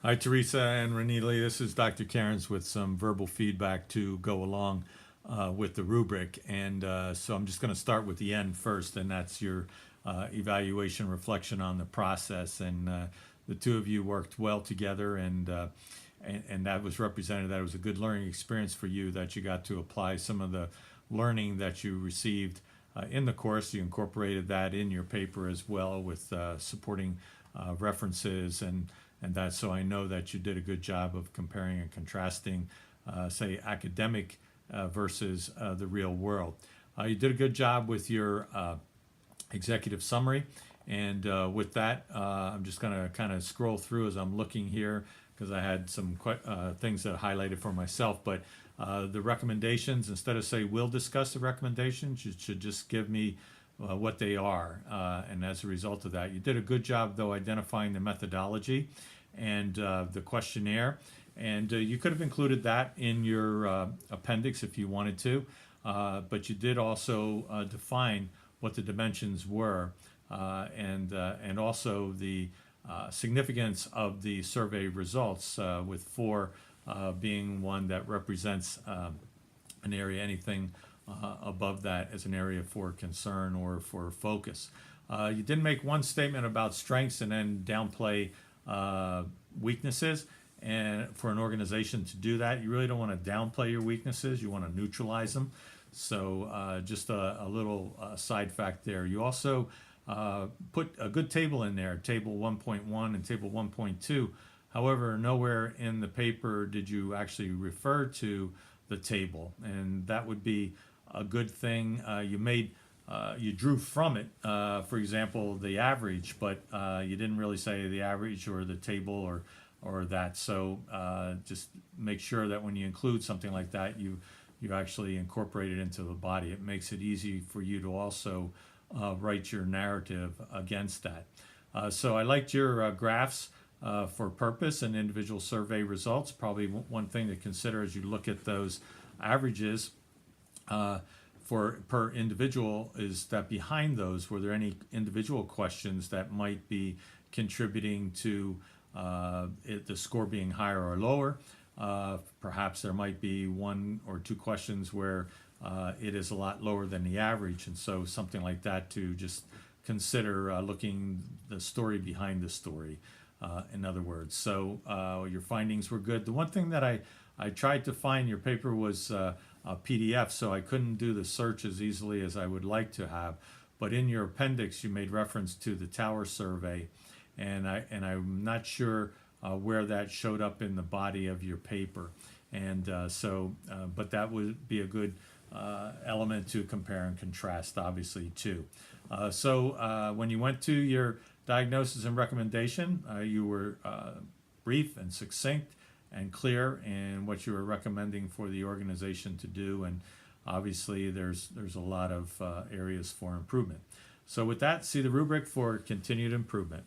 Hi, Teresa and Renili. This is Dr. Cairns with some verbal feedback to go along with the rubric. And so I'm just going to start with the end first, and that's your evaluation reflection on the process. And the two of you worked well together, and that was represented. That it was a good learning experience for you, that you got to apply some of the learning that you received in the course. You incorporated that in your paper as well with supporting references and that. So I know that you did a good job of comparing and contrasting, say, academic versus the real world. You did a good job with your executive summary. And with that, I'm just going to kind of scroll through as I'm looking here because I had some things that I highlighted for myself. But the recommendations, instead of say we'll discuss the recommendations, you should just give me what they are. And as a result of that, you did a good job, though, identifying the methodology and the questionnaire. And you could have included that in your appendix if you wanted to. But you did also define what the dimensions were and also the significance of the survey results, with 4 being one that represents an area, anything above that as an area for concern or for focus. You did make one statement about strengths and then downplay weaknesses. And for an organization to do that, you really don't want to downplay your weaknesses. You want to neutralize them. So just a little side fact there. You also put a good table in there, table 1.1 and table 1.2. However, nowhere in the paper did you actually refer to the table, and that would be a good thing. You drew from it, for example, the average, but you didn't really say the average or the table or that. So just make sure that when you include something like that, you actually incorporate it into the body. It makes it easy for you to also write your narrative against that. So I liked your graphs for purpose and individual survey results. Probably one thing to consider as you look at those averages for per individual is that behind those, were there any individual questions that might be contributing to the score being higher or lower? Perhaps there might be 1 or 2 questions where it is a lot lower than the average, and so something like that to just consider looking the story behind the story, in other words. So your findings were good. The one thing that I tried to find, your paper was a PDF, so I couldn't do the search as easily as I would like to have. But in your appendix, you made reference to the Tower survey, and I'm not sure where that showed up in the body of your paper. And but that would be a good element to compare and contrast, obviously, too. When you went to your diagnosis and recommendation, you were brief and succinct and clear in what you were recommending for the organization to do. And obviously, there's a lot of areas for improvement. So with that, see the rubric for continued improvement.